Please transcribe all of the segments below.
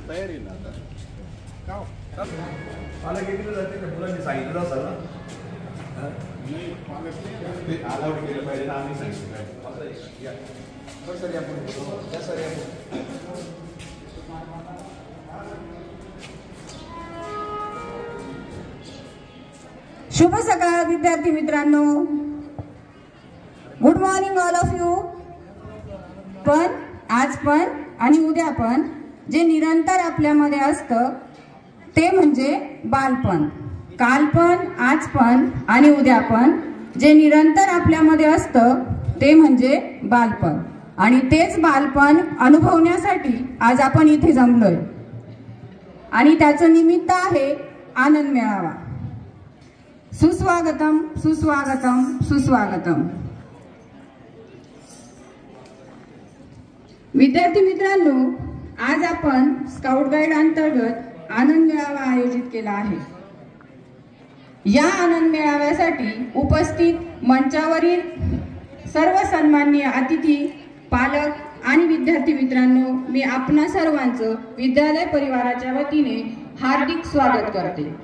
तयारी ना मला घेतलं जाते का मुलांनी सांगितलं असेल ना ते अलाउड केलं पाहिजे ना आम्ही सांगितलं शुभ सकाळ विद्यार्थी मित्रांनो. Good morning all of you. पण आज पण आणि उद्या पण जे निरंतर आपल्यामध्ये असतं ते म्हणजे बालपण. काल पण, आज पण आणि उद्या पण जे निरंतर आपल्यामध्ये असतं ते म्हणजे बालपण. आणि तेच बालपण अनुभवण्यासाठी आज आपण इथे जमलोय. आणि त्याचं निमित्त आहे आनंद मेळावा. सुस्वागतम, सुस्वागतम, सुस्वागतम. विद्यार्थी मित्रांनो, आज आपण स्काउट गाईड अंतर्गत आनंद मेळावा आयोजित केला आहे. या आनंद मेळाव्यासाठी उपस्थित मंचावरील सर्व सन्माननीय अतिथी, पालक आणि विद्यार्थी मित्रांनो, मी आपणा सर्वांचं विद्यालय परिवाराच्या वतीने हार्दिक स्वागत करते.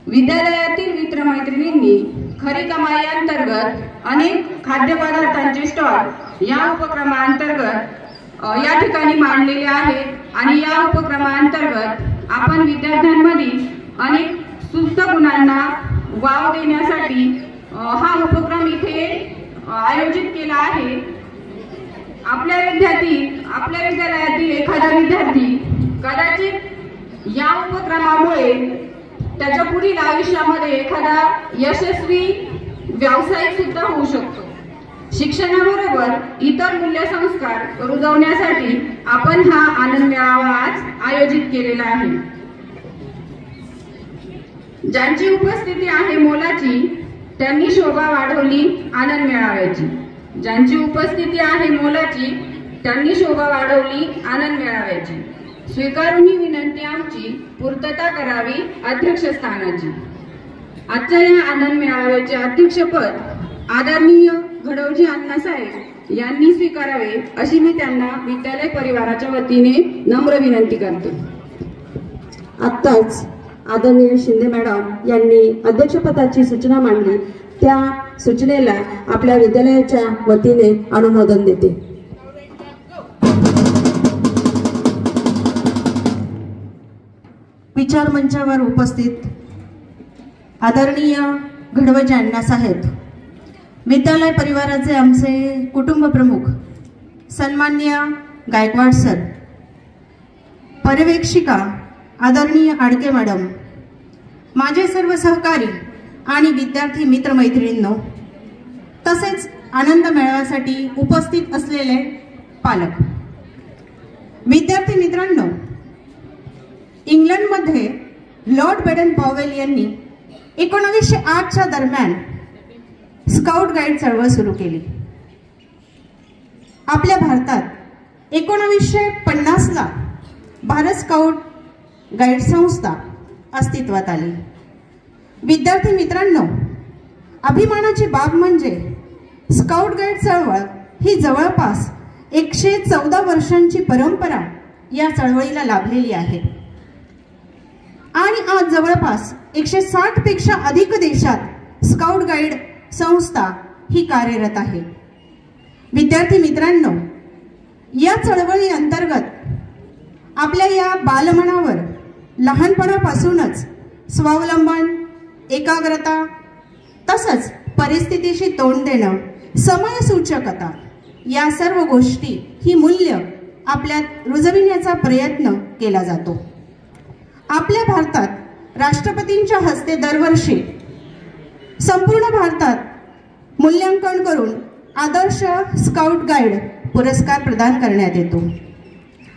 विद्यालयातील मित्रमैत्रिणींनी खरी कमाई अंतर्गत अनेक खाद्यपदार्थांचे स्टॉल या उपक्रमांतर्गत या ठिकाणी मांडलेले आहेत. आणि या उपक्रमांतर्गत आपण विद्यार्थ्यांमधील अनेक सुप्त गुणांना वाव देण्यासाठी हा उपक्रम इथे आयोजित केला आहे. आपल्या विद्यालयातील एखादा विद्यार्थी कदाचित या उपक्रमामुळे त्याच्या पुढील आयुष्यामध्ये एखादा यशस्वी व्यावसायिक सुद्धा होऊ शकतो. शिक्षणाबरोबर इतर मूल्यसंस्कार रुजवण्यासाठी आपण हा आनंद मेळावा आज आयोजित केलेला आहे. ज्यांची उपस्थिती आहे मोलाची त्यांनी शोभा वाढवली आनंद मेळाव्याची. ज्यांची उपस्थिती आहे मोलाची त्यांनी शोभा वाढवली आनंद मेळाव्याची. स्वीकारून ही विनंती आमची पूर्तता करावी अध्यक्षस्थानाची. आजच्या या आनंद मेळाव्याचे अध्यक्षपद आदरणीय घडवजी अण्णासाहेब यांनी स्वीकारावे अशी मी त्यांना विद्यालय परिवाराच्या वतीने नम्र विनंती करते. आत्ताच आदरणीय शिंदे मॅडम यांनी अध्यक्षपदाची सूचना मांडली. त्या सूचनेला आपल्या विद्यालयाच्या वतीने अनुमोदन देते. विचार मंचावर उपस्थित आदरणीय घडवजी अण्णासाहेब, विद्यालय परिवाराचे आमचे कुटुंब प्रमुख सन्माननीय गायकवाड सर, पर्यवेक्षिका आदरणीय आडके मॅडम, माझे सर्व सहकारी आणि विद्यार्थी मित्रमैत्रिणींनो, तसेच आनंद मेळाव्यासाठी उपस्थित असलेले पालक, विद्यार्थी मित्रांनो, इंग्लंडमध्ये लॉर्ड बेडन पॉवेल यांनी 1908च्या दरम्यान स्काउट गाईड चळवळ सुरू केली. आपल्या भारतात 1950ला भारत स्काउट गाईड संस्था अस्तित्वात आली. विद्यार्थी मित्रांनो, अभिमानाची बाब म्हणजे स्काउट गाईड चळवळ ही जवळपास 114 वर्षांची परंपरा या चळवळीला लाभलेली आहे. आणि आज जवळपास 160 पेक्षा अधिक देशात स्काउट गाईड संस्था ही कार्यरत आहे. विद्यार्थी मित्रांनो, या चळवळी अंतर्गत आपल्या या बालमनावर लहानपणापासूनच स्वावलंबन, एकाग्रता तसंच परिस्थितीशी तोंड देणं, समयसूचकता या सर्व गोष्टी ही मूल्य आपल्यात रुजविण्याचा प्रयत्न केला जातो. आपल्या भारतात राष्ट्रपतींच्या हस्ते दरवर्षी संपूर्ण भारतात मूल्यांकन करून आदर्श स्काउट गाईड पुरस्कार प्रदान करण्यात येतो.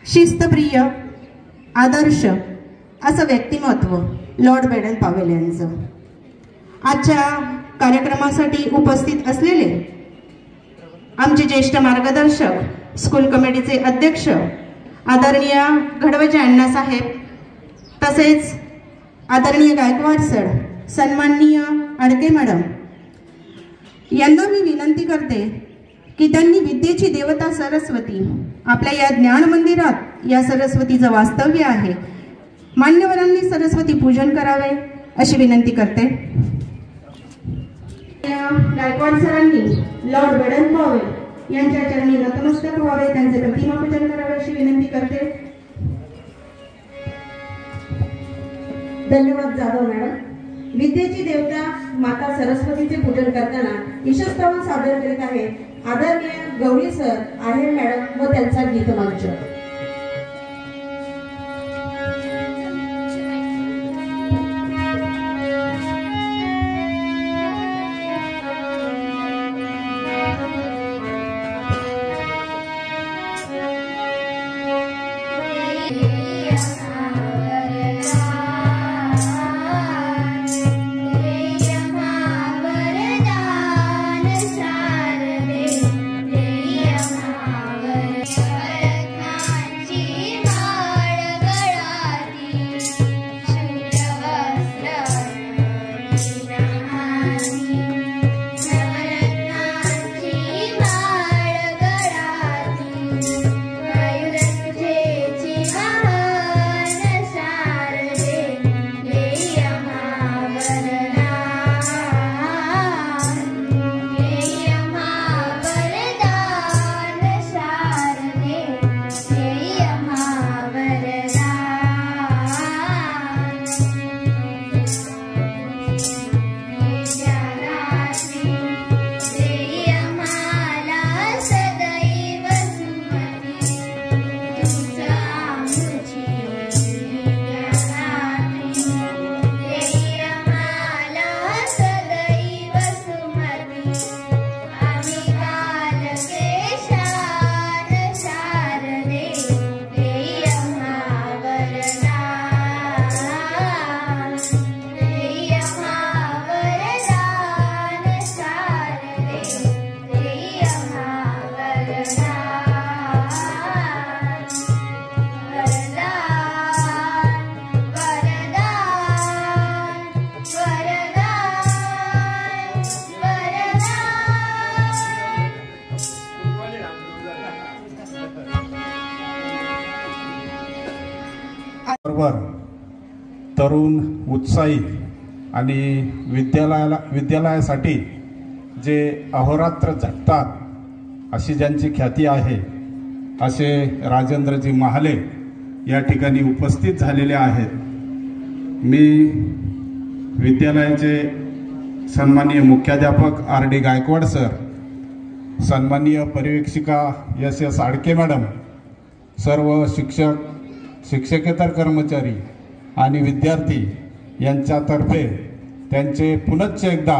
शिस्तप्रिय, आदर्श असं व्यक्तिमत्व लॉर्ड बेडन पॉवेल यांचं. आजच्या कार्यक्रमासाठी उपस्थित असलेले आमचे ज्येष्ठ मार्गदर्शक, स्कूल कमिटीचे अध्यक्ष आदरणीय घडवजी अण्णासाहेब, तसेच आदरणीय गायकवाड सर, सन्माननीय आडके मॅडम यांना मी विनंती करते की त्यांनी विद्येची देवता सरस्वती आपल्या या ज्ञान मंदिरात या सरस्वतीचं वास्तव्य आहे. मान्यवरांनी सरस्वती पूजन करावे अशी विनंती करते. गायकवाड सरांनी लॉर्ड वेडन पॉवेल यांच्या चरणी नतमस्तक व्हावे, त्यांचे प्रतिमा पूजन करावे अशी विनंती करते. धन्यवाद जाधव मॅडम. विद्येची देवता माता सरस्वतीचे पूजन करताना ईशस्तवन सादर करीत आहे आदरणीय गौरी सर, आहेर मॅडम व त्यांचा गीतमंच. तरुण उत्साही आणि विद्यालयासाठी जे अहोरात्र झटतात अशी ज्यांची ख्याती आहे असे राजेंद्रजी महाले या ठिकाणी उपस्थित झालेले आहेत. मी विद्यालयाचे सन्माननीय मुख्याध्यापक आर.डी. गायकवाड सर, सन्माननीय पर्यवेक्षिका एस.एस. आडके मॅडम, सर्व शिक्षक, शिक्षकेतर कर्मचारी आणि विद्यार्थी यांच्यातर्फे त्यांचे पुनश्च एकदा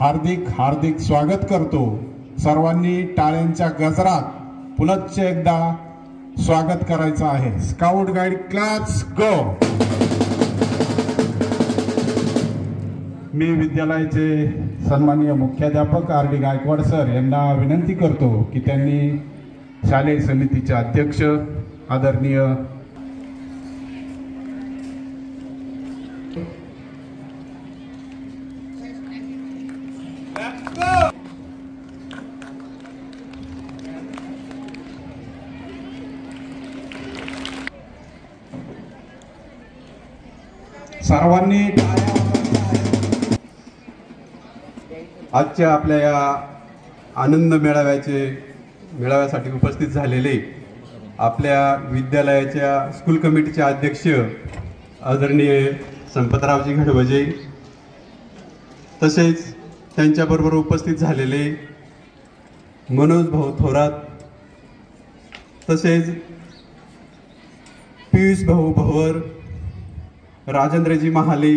हार्दिक हार्दिक स्वागत करतो. सर्वांनी टाळ्यांच्या गजरात पुनश्च एकदा स्वागत करायचं आहे. स्काउट गाईड क्लास गो. मी विद्यालयाचे सन्माननीय मुख्याध्यापक आर.डी. गायकवाड सर यांना विनंती करतो की त्यांनी शालेय समितीचे अध्यक्ष आदरणीय सर्वांनी आजच्या आपल्या या आनंद मेळाव्यासाठी उपस्थित झालेले आपल्या विद्यालयाच्या स्कूल कमिटीचे अध्यक्ष आदरणीय संपतरावजी घडवजे, तसेच त्यांच्याबरोबर उपस्थित झालेले मनोज भाऊ थोरात, तसेच पियुष भाऊ भवर, राजेंद्रजी महाले,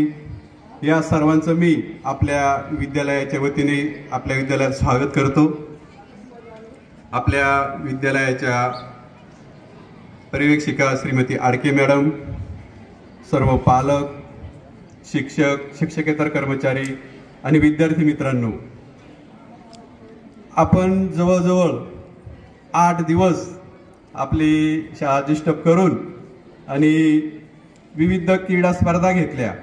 या सर्वांचं मी आपल्या विद्यालयाच्या वतीने आपल्या विद्यालयात स्वागत करतो. आपल्या विद्यालयाच्या पर्यवेक्षिका श्रीमती आडके मॅडम, सर्व पालक, शिक्षक, शिक्षकेतर कर्मचारी आणि विद्यार्थी मित्रांनो, आपण जवळजवळ 8 दिवस आपली शाळा डिस्टर्ब करून आणि विविध क्रीडा स्पर्धा घेतल्या.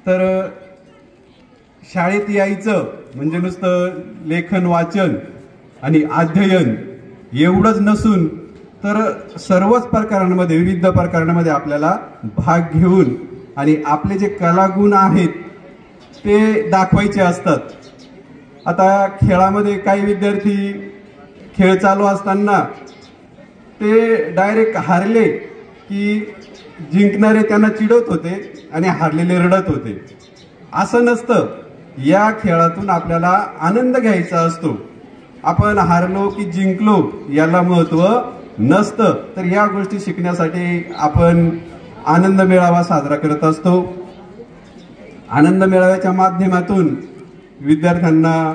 तर शाळेत यायचं म्हणजे नुसतं लेखन वाचन आणि अध्ययन एवढंच नसून तर सर्वच प्रकारांमध्ये, विविध प्रकारांमध्ये आपल्याला भाग घेऊन आणि आपले जे कलागुण आहेत ते दाखवायचे असतात. आता खेळामध्ये काही विद्यार्थी खेळ चालू असताना ते डायरेक्ट हारले की जिंकणारे त्यांना चिडवत होते आणि हारलेले रडत होते. असं नसतं. या खेळातून आपल्याला आनंद घ्यायचा असतो. आपण हारलो की जिंकलो याला महत्त्व नसतं. तर या गोष्टी शिकण्यासाठी आपण आनंद मेळावा साजरा करत असतो. आनंद मेळाव्याच्या माध्यमातून विद्यार्थ्यांना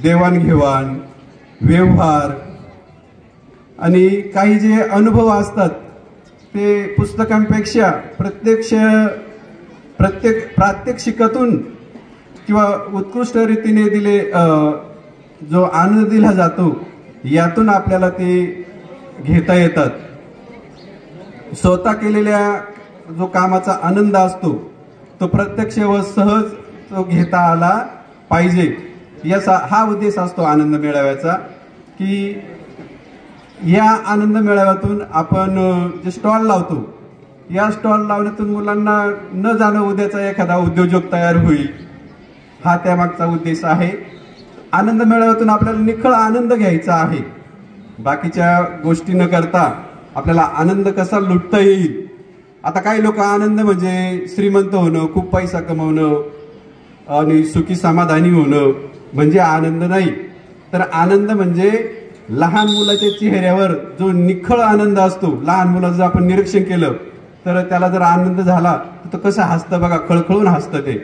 देवाणघेवाण, व्यवहार आणि काही जे अनुभव असतात ते पुस्तकांपेक्षा प्रात्यक्षिकातून किंवा उत्कृष्ट रीतीने दिले जो आनंद दिला जातो यातून आपल्याला ते घेता येतात. स्वतः केलेल्या जो कामाचा आनंद असतो तो प्रत्यक्ष व सहज तो घेता आला पाहिजे. याचा हा उद्देश असतो आनंद मेळाव्याचा, की या आनंद मेळाव्यातून आपण जे स्टॉल लावतो या स्टॉल लावण्यातून मुलांना न जाणं उद्याचा एखादा उद्योजक तयार होईल, हा त्यामागचा उद्देश आहे. आनंद मेळाव्यातून आपल्याला निखळ आनंद घ्यायचा आहे. बाकीच्या गोष्टी न करता आपल्याला आनंद कसा लुटता येईल. आता काही लोक आनंद म्हणजे श्रीमंत होणं, खूप पैसा कमवणं आणि सुखी समाधानी होणं म्हणजे आनंद नाही. तर आनंद म्हणजे लहान मुलाच्या चेहऱ्यावर जो निखळ आनंद असतो, लहान मुलाचं जर आपण निरीक्षण केलं तर त्याला जर आनंद झाला तर तो कसं हसतं बघा, खळखळून हसतं ते,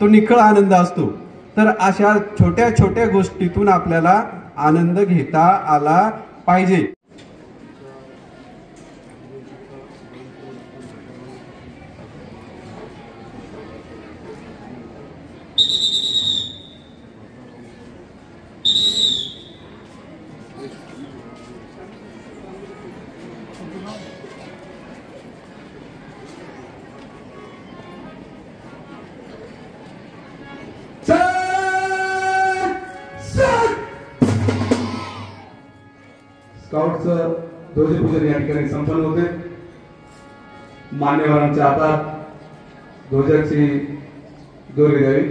तो निखळ आनंद असतो. तर अशा छोट्या छोट्या गोष्टीतून आपल्याला आनंद घेता आला पाहिजे. स्काउटचं ध्वजपूजन या ठिकाणी संपन्न होते. मान्यवरांच्या हातात ध्वजाची दोरी द्यावी.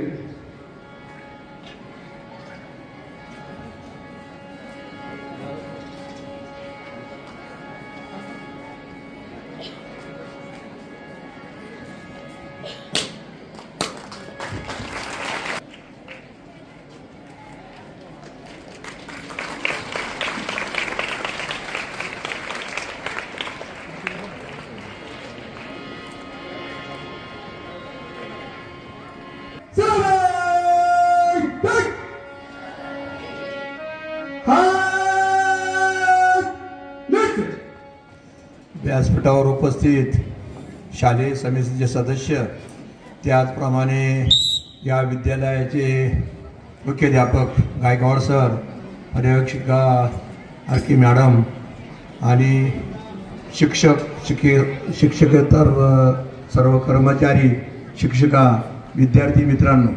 व्यासपीठावर उपस्थित शालेय समितीचे सदस्य, त्याचप्रमाणे या विद्यालयाचे मुख्याध्यापक गायकवाड सर, पर्यवेक्षिका आरकी मॅडम आणि शिक्षकेतर सर्व कर्मचारी, शिक्षिका, विद्यार्थी मित्रांनो,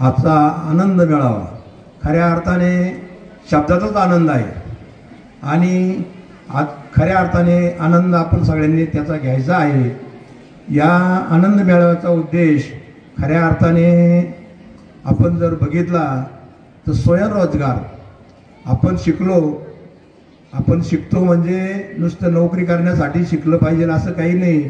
आजचा आनंद मेळावा खऱ्या अर्थाने शब्दाचाच आनंद आहे आणि आज खऱ्या अर्थाने आनंद आपण सगळ्यांनी त्याचा घ्यायचा आहे. या आनंद मेळाव्याचा उद्देश खऱ्या अर्थाने आपण जर बघितला तर स्वयंरोजगार. आपण शिकतो म्हणजे नुसतं नोकरी करण्यासाठी शिकलं पाहिजे असं काही नाही.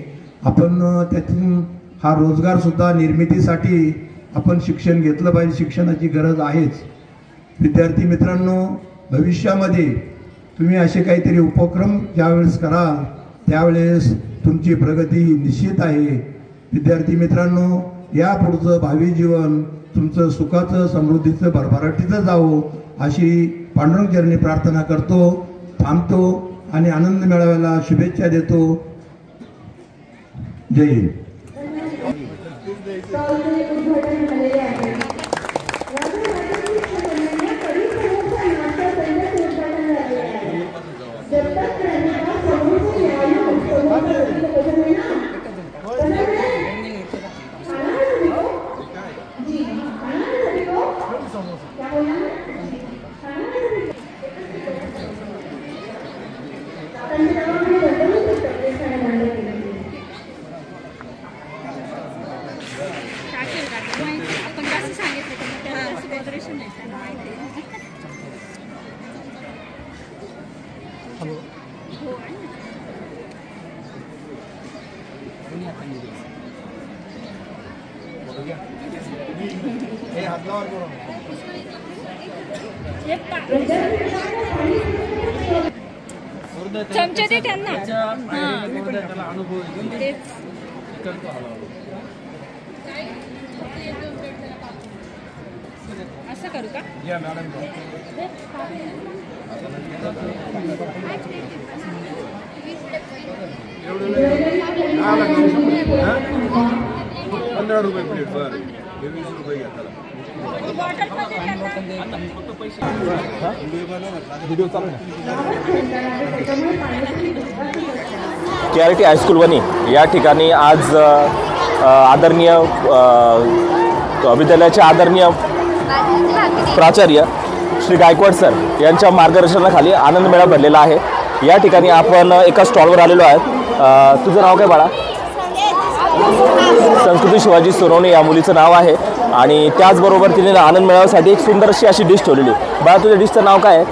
आपण त्यातून हा रोजगारसुद्धा निर्मितीसाठी आपण शिक्षण घेतलं पाहिजे. शिक्षणाची गरज आहेच. विद्यार्थी मित्रांनो, भविष्यामध्ये तुम्ही असे काहीतरी उपक्रम ज्यावेळेस कराल त्यावेळेस तुमची प्रगती निश्चित आहे. विद्यार्थी मित्रांनो, या पुढचं भावी जीवन तुमचं सुखाचं, समृद्धीचं, भरभराटीचं जावो अशी पांडुरंग चरणी प्रार्थना करतो. थांबतो आणि आनंद मेळाव्याला शुभेच्छा देतो. जय हिंद. जी, चमचे दे त्यांना. असं करू का? या मॅडम. ₹15 प्लेट. बरं, 20 रुपये घ्या त्याला. व्हिडिओ चालू आहे. KRT हायस्कूल वनी या ठिकाणी आज आदरणीय विद्यालयाचे आदरणीय प्राचार्य श्री गायकवाड सर यांच्या मार्गदर्शनाखाली आनंद मेळा भरलेला आहे. या ठिकाणी आपण एका स्टॉलवर आलेलो आहोत. तुझं नाव काय बाळा? संस्कृती शिवाजी सोनवणे या मुलीचं नाव आहे आणि त्याचबरोबर तिने आनंद मेळाव्यासाठी एक सुंदरशी अशी डिश ठेवलेली. बाळा तुझ्या डिशचं नाव काय आहे?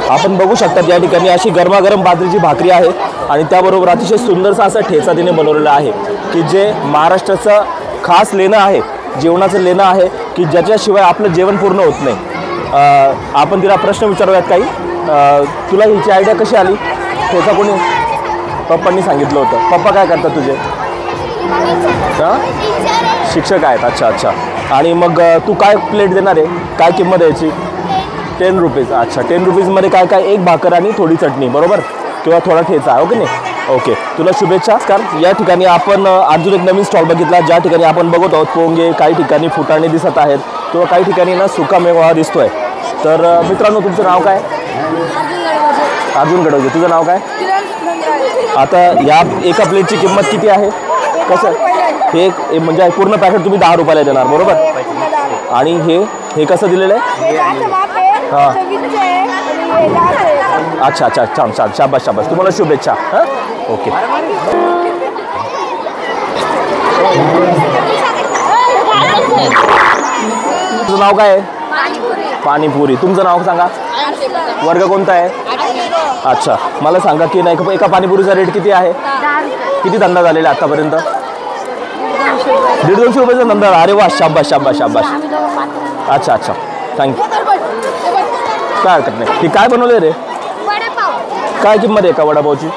आपण बघू शकतात या ठिकाणी अशी गरमागरम बाजरीची भाकरी आहे आणि त्याबरोबर अतिशय सुंदरसा असा ठेचा तिने बनवलेला आहे की जे महाराष्ट्राचं खास लेणं आहे, जेवणाचं लेणं आहे की ज्याच्याशिवाय आपलं जेवण पूर्ण होत नाही. आपण तिला प्रश्न विचारूयात काही. तुला हिची आयडिया कशी आली? ठेचा कोणी? पप्पांनी सांगितलं होतं. पप्पा काय करतात तुझे? शिक्षक आहेत. अच्छा अच्छा. आणि मग तू काय प्लेट देणार आहे? काय किंमत आहे याची? 10 रुपीज. अच्छा, 10 रुपीजमध्ये काय काय? एक भाकर आणि थोडी चटणी, बरोबर, किंवा थोडा ठेचा, ओके नाही? ओके, तुला शुभेच्छा. कारण या ठिकाणी आपण अजून एक नवीन स्टॉल बघितला ज्या ठिकाणी आपण बघत आहोत पोंगे, काही ठिकाणी फुटाणे दिसत आहेत किंवा काही ठिकाणी ना सुका मेवा दिसतोय. तर मित्रांनो तुमचं नाव काय? अर्जुन गडवजे. तुझं नाव काय? आता या एका प्लेटची किंमत किती आहे? कसं हे म्हणजे पूर्ण पॅकेट तुम्ही 10 रुपयाला देणार, बरोबर? आणि हे कसं दिलेलं आहे? हां, अच्छा अच्छा, छान छान, शाबास शाबास, तुम्हाला शुभेच्छा. हां, ओके. तुझं नाव काय आहे? पाणीपुरी. तुमचं नाव सांगा. वर्ग कोणता आहे? अच्छा, मला सांगा की नाही एका पाणीपुरीचा रेट किती आहे? किती धंदा झालेला आतापर्यंत? 150 रुपयाचा धंदा. अरे वा, शाबास शाबास शाबास. अच्छा अच्छा, थँक्यू. काय हरकत नाही. हे काय बनवलं रे? काय किंमत आहे का वडापावची?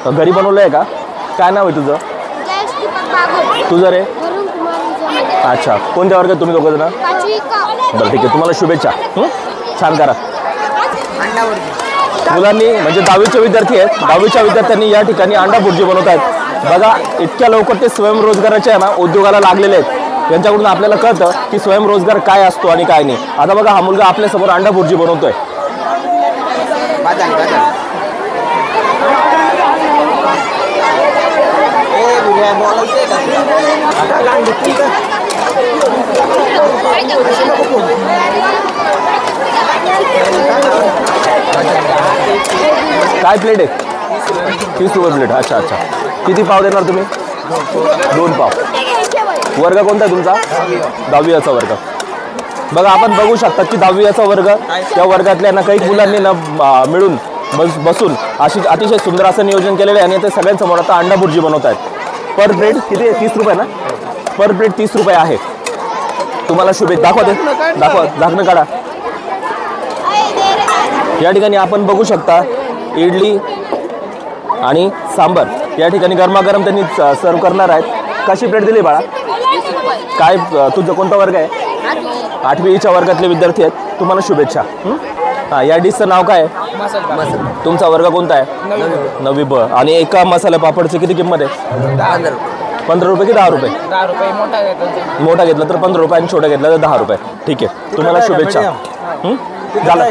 घरी बनवलं आहे का? काय नाव आहे तुझं? तुझं रे? अच्छा, कोणत्या वर्गात तुम्ही दोघं जण? बरं ठीक आहे, तुम्हाला शुभेच्छा. छान करा. मुलांनी म्हणजे 10वीचे विद्यार्थी आहेत. 10वीच्या विद्यार्थ्यांनी या ठिकाणी अंडा भुर्जी बनवत आहेत. बघा इतक्या लवकर ते स्वयंरोजगाराच्या आहे ना उद्योगाला लागलेले आहेत. त्यांच्याकडून आपल्याला कळतं की स्वयंरोजगार काय असतो आणि काय नाही. आता बघा हा मुलगा आपल्यासमोर अंडा भुर्जी बनवतोय. काय प्लेट आहे? 30 रुपये प्लेट. अच्छा अच्छा. किती पाव देणार तुम्ही? 2 पाव. वर्ग कोणता आहे तुमचा? 10वीचा वर्ग. बघा आपण बघू शकता की 10वीचा वर्ग, त्या वर्गातल्या ना काही मुलांनी ना मिळून बसून अशी अतिशय सुंदर असं नियोजन केलेलं आहे आणि ते सगळ्यांसमोर आता अंडा भुर्जी बनवत आहेत. पर प्लेट किती आहे? 30 रुपये ना? पर प्लेट 30 रुपये आहे. तुम्हाला शुभेच्छा. दाखवा, झाकणं काढा. या ठिकाणी आपण बघू शकता इडली आणि सांबर या ठिकाणी गरमागरम त्यांनी सर्व करणार आहेत. कशी प्लेट दिली बाळा? काय तुझं कोणता वर्ग आहे? 8वीच्या वर्गातले विद्यार्थी आहेत. तुम्हाला शुभेच्छा. हां, या डिशचं नाव काय आहे? तुमचा वर्ग कोणता आहे? 9वी ब. आणि एका मसाला पापडची किती किंमत आहे? 15 रुपये की 10 रुपये? 10 रुपये. मोठा घेतला तर 15 रुपये आणि छोटा घेतला तर 10 रुपये. ठीक आहे, तुम्हाला शुभेच्छा. झालं.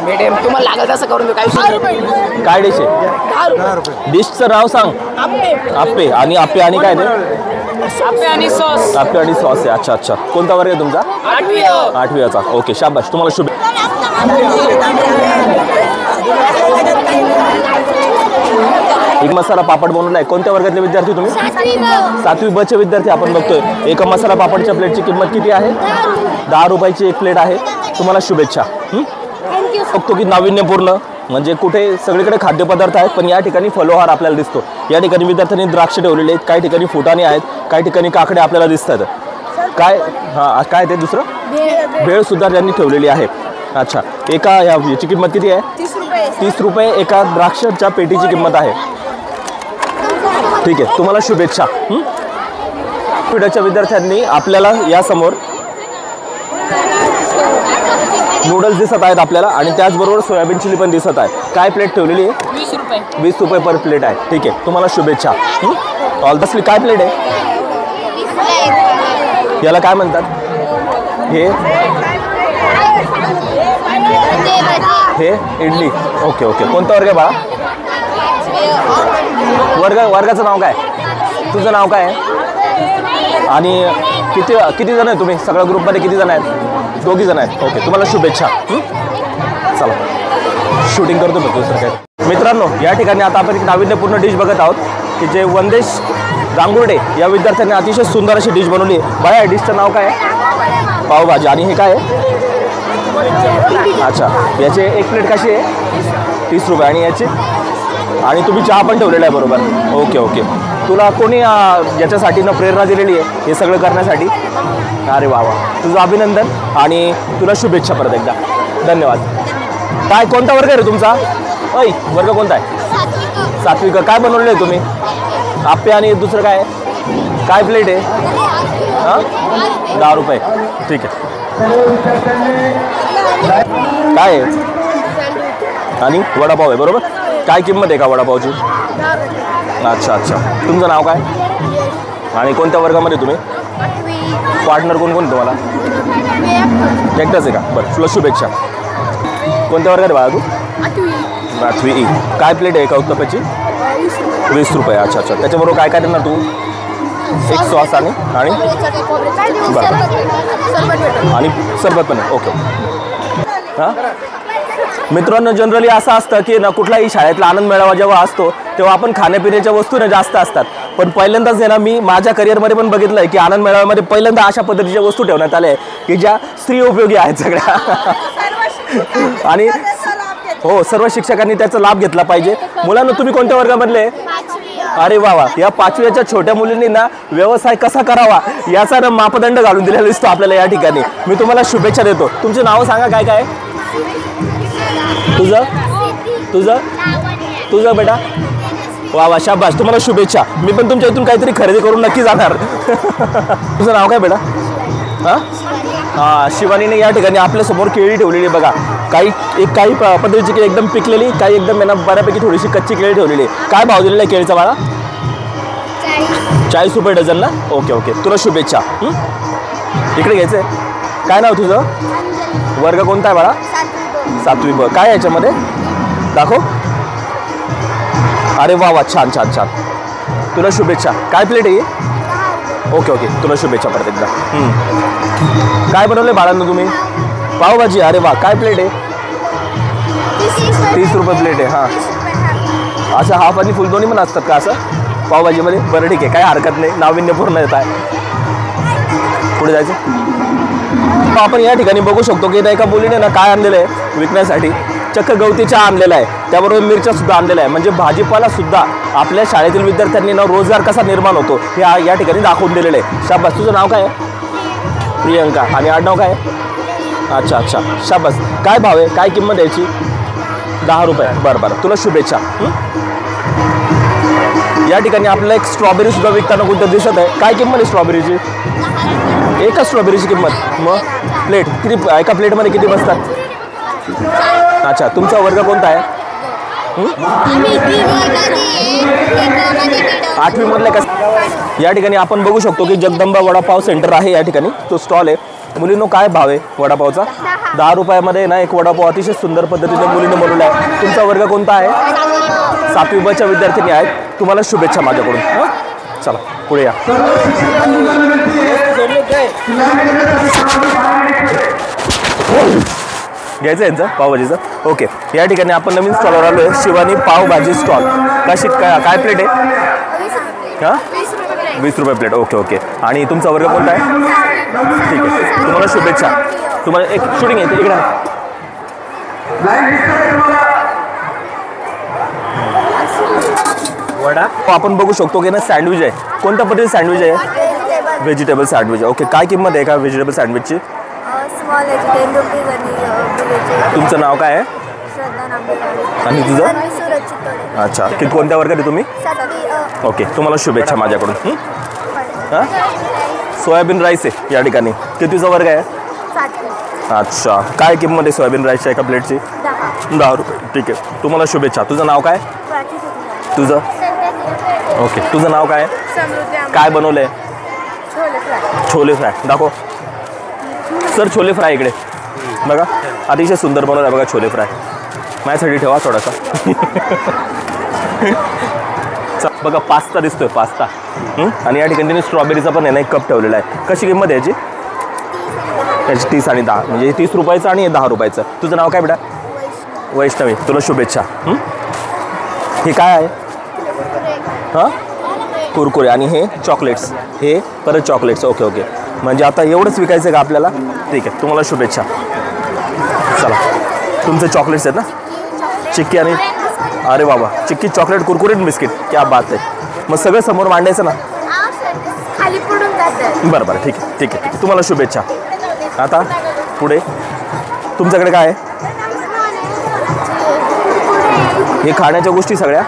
मीडियम तुम्हाला लागेल तसं करून काय डिश आहे? 10 रुपये. डिशचं नाव सांग. आप्पे. आणि आप्पे आणि काय ते? आप्पे आणि सॉस. आप्पे आणि सॉस आहे. अच्छा अच्छा. कोणता वर्ग आहे तुमचा? 8वीचा. ओके, शाबाश, तुम्हाला शुभेच्छा. एक मसाला पापड बनवला आहे. कोणत्या वर्गातले विद्यार्थी तुम्ही? 7वी ब चे विद्यार्थी आपण बघतोय. एका मसाला पापडच्या प्लेटची किंमत किती आहे? 10 रुपयाची एक प्लेट आहे. तुम्हाला शुभेच्छा. बघतो की नाविन्यपूर्ण म्हणजे कुठे सगळीकडे खाद्यपदार्थ आहेत, पण या ठिकाणी फलोहार आपल्याला दिसतो. या ठिकाणी विद्यार्थ्यांनी द्राक्ष ठेवलेले आहेत, काही ठिकाणी फुटाणे आहेत, काही ठिकाणी काकडे आपल्याला दिसतात. काय हां काय ते दुसरं भेळसुद्धा त्यांनी ठेवलेली आहे. अच्छा, एका याची किंमत किती आहे? 30 रुपये एका द्राक्षाच्या पेटीची किंमत आहे. ठीक आहे, तुम्हाला शुभेच्छा. विद्यार्थ्यांनी आपल्याला यासमोर नूडल्स दिसत आहेत आपल्याला आणि त्याचबरोबर सोयाबीन चिली पण दिसत आहे. काय प्लेट ठेवलेली आहे? 20 रुपये. 20 रुपये पर प्लेट आहे. ठीक आहे, तुम्हाला शुभेच्छा. ऑल दसली काय प्लेट आहे? याला काय म्हणतात? हे इडली. ओके ओके, कोणता वर्ग आहे बाळा? वर्गाचं नाव काय? तुझं नाव काय आहे? आणि किती जण आहे तुम्ही? सगळ्या ग्रुपमध्ये किती जण आहेत? 2 जण आहेत. ओके, तुम्हाला शुभेच्छा. चला शूटिंग करतो बघ दुसरं काय. मित्रांनो, या ठिकाणी आता आपण एक नाविन्यपूर्ण डिश बघत आहोत की जे वंदेश गांगुर्डे या विद्यार्थ्यांनी अतिशय सुंदर अशी डिश बनवली आहे. बाळा, या डिशचं नाव काय आहे? पावभाजी. आणि हे काय आहे? अच्छा, याची एक प्लेट कशी आहे? 30 रुपये. आणि याची? आणि तुम्ही चहा पण ठेवलेला आहे बरोबर. ओके ओके, तुला कोणी याच्यासाठी प्रेरणा दिलेली आहे हे सगळं करण्यासाठी? अरे वा वा, तुझं अभिनंदन आणि तुला शुभेच्छा परत एकदा. धन्यवाद. काय कोणता वर्ग आहे रे तुमचा? वर्ग कोणता आहे? 7वी. काय बनवलेलं आहे तुम्ही? आप्पे. आणि दुसरं काय आहे? काय प्लेट आहे? हां, 10 रुपये. ठीक आहे. काय आहे? आणि वडापाव आहे बरोबर. काय किंमत आहे का वडापावची? अच्छा अच्छा, तुमचं नाव काय आणि कोणत्या वर्गामध्ये तुम्ही? पार्टनर कोण कोण तुम्हाला? एकटाच आहे का? बरं, तुला शुभेच्छा. कोणत्या वर्गात बाळा तू? 8वी. काय प्लेट आहे का उत्तप्पाची? 20 रुपये. अच्छा अच्छा, त्याच्याबरोबर काय काय देणार तू? एक सॉस आणि बरं, आणि सरबत पण आहे. ओके. हां मित्रांनो, जनरली असं असतं की ना कुठलाही शाळेतला आनंद मेळावा जेव्हा असतो तेव्हा आपण खाण्यापिण्याच्या वस्तू ना जास्त असतात. पण पहिल्यांदाच आहे ना मी माझ्या करिअरमध्ये पण बघितलं आहे की आनंद मेळाव्यामध्ये पहिल्यांदा अशा पद्धतीच्या वस्तू ठेवण्यात आल्या आहे की ज्या स्त्री उपयोगी आहेत सगळ्या. आणि हो, सर्व शिक्षकांनी त्याचा लाभ घेतला पाहिजे. मुलांना तुम्ही कोणत्या वर्गामधले? अरे वा वा, या 5वीच्या छोट्या मुलींनी ना व्यवसाय कसा करावा याचा ना मापदंड घालून दिलेला दिसतो आपल्याला या ठिकाणी. मी तुम्हाला शुभेच्छा देतो. तुमचे नाव सांगा. काय काय? तुझं बेटा? वा वा, शाबास, तुम्हाला शुभेच्छा. मी पण तुमच्या इथून काहीतरी खरेदी करून नक्की जाणार. तुझं नाव काय बेटा? हां, शिवानीने या ठिकाणी आपल्यासमोर केळी ठेवलेली बघा. काही पद्धतीची केळी एकदम पिकलेली, काही एकदम बऱ्यापैकी थोडीशी कच्ची केळी ठेवलेली. काय भाव दिलेला आहे केळीचा बाळा? 40 रुपये डझन ना? ओके ओके, तुला शुभेच्छा. इकडे घ्यायचं आहे. काय नाव तुझं? वर्ग कोणता आहे बाळा? 7वी. काय याच्यामध्ये दाखव. अरे वा वा, छान छान छान, तुला शुभेच्छा. काय प्लेट आहे? ओके ओके, तुला शुभेच्छा परत एकदा. काय बनवलं बाळांना तुम्ही? पावभाजी. अरे वा, काय प्लेट आहे? 30 रुपये प्लेट आहे. हां, असं हाफ आणि फुल दोन्ही पण असतात का असं पावभाजीमध्ये? बरं ठीक आहे, काही हरकत नाही, नाविन्यपूर्ण येत आहे. पुढे जायचं. आपण या ठिकाणी बघू शकतो की एका मुलीने ना काय आणलेलं आहे विकण्यासाठी? चक्क गवती चहा आणलेला आहे, त्याबरोबर मिरच्या सुद्धा आणलेल्या आहे. म्हणजे भाजीपाला सुद्धा आपल्या शाळेतील विद्यार्थ्यांनी ना रोजगार कसा निर्माण होतो हे या ठिकाणी दाखवून दिलेलं आहे. शाबास. तुझं नाव काय आहे? प्रियंका. आणि आडनाव काय आहे? अच्छा अच्छा, शाबास. काय भाव आहे? काय किंमत याची? 10 रुपये. बरं बरं, तुला शुभेच्छा. या ठिकाणी आपल्याला एक स्ट्रॉबेरी सुद्धा विकताना कुठं दिसत आहे. काय किंमत आहे स्ट्रॉबेरीची? एकच स्ट्रॉबेरीची किंमत. मग प्लेट किती? एका प्लेटमध्ये किती बसतात? अच्छा, तुमचा वर्ग कोणता आहे? 8वी मधले का? या ठिकाणी आपण बघू शकतो की जगदंबा वडापाव सेंटर आहे. या ठिकाणी तो स्टॉल आहे. मुलींनो, काय भाव आहे वडापावचा? 10 रुपयामध्ये ना एक वडापाव अतिशय सुंदर पद्धतीने मुलीने बनवला आहे. तुमचा वर्ग कोणता आहे? 7वीच्या विद्यार्थिनी आहेत. तुम्हाला शुभेच्छा माझ्याकडून. चला पुढे या. घ्यायचं यांचं पावभाजीचं. ओके, या ठिकाणी आपण नवीन स्टॉलवर आलो आहे, शिवानी पावभाजी स्टॉल. काय प्लेट आहे? हां, 20 रुपये प्लेट. Okay okay. आणि तुमचा वर्ग कोणता आहे? ठीक आहे, तुम्हाला शुभेच्छा. तुम्हाला एक शूटिंग येते इकडे. वडा आपण बघू शकतो की ना सँडविच आहे. कोणत्या पद्धतीचे सँडविच आहे? Vegetable sandwich. ओके, काय किंमत आहे का व्हेजिटेबल सँडविचची? स्मॉल याची 10 रुपीज आणि तुमचं नाव काय आहे? श्रद्धा नांबे. आणि तुझं? सूरज चितोडे. अच्छा, किती कोणत्या वर्गात आहे तुम्ही? 7वी. ओके, तुम्हाला शुभेच्छा माझ्याकडून. हां, सोयाबीन राईस आहे या ठिकाणी. कितीचा वर्ग आहे? 7वी. अच्छा, काय किंमत आहे सोयाबीन राईसच्या एका प्लेटची? 10 रुपये. ठीक आहे, तुम्हाला शुभेच्छा. तुझं नाव काय? तुझं? ओके, तुझं नाव काय? काय बनवलं आहे? छोले फ्राय. दाखव सर, छोले फ्राय इकडे बघा, अतिशय सुंदर बनवलं आहे बघा छोले फ्राय. माझ्यासाठी ठेवा थोडासा. बघा पास्ता दिसतोय, पास्ता. आणि या ठिकाणी त्यांनी स्ट्रॉबेरीचा पण आहे ना एक कप ठेवलेला आहे. कशी किंमत आहे याची? याची 30 आणि 10, म्हणजे 30 रुपयाचं आणि 10 रुपयाचं. तुझं नाव काय बेटा? वैष्णवी. तुला शुभेच्छा. हे काय आहे? हां, कुरकुरे आणि हे चॉकलेट्स. हे परत चॉकलेट्स. ओके ओके, म्हणजे आता एवढंच विकायचं का आपल्याला? ठीक आहे, तुम्हाला शुभेच्छा. चला, तुमचे चॉकलेट्स आहेत ना? चिक्की आणि अरे बाबा, चिक्की, चॉकलेट, कुरकुरे आणि बिस्किट. क्या बात आहे. मग सगळं समोर मांडायचं ना? खाली पडून जातं. बरं बरं, ठीक आहे ठीक आहे, तुम्हाला शुभेच्छा. आता पुढे तुमच्याकडे काय आहे? हे खाण्याच्या गोष्टी सगळ्या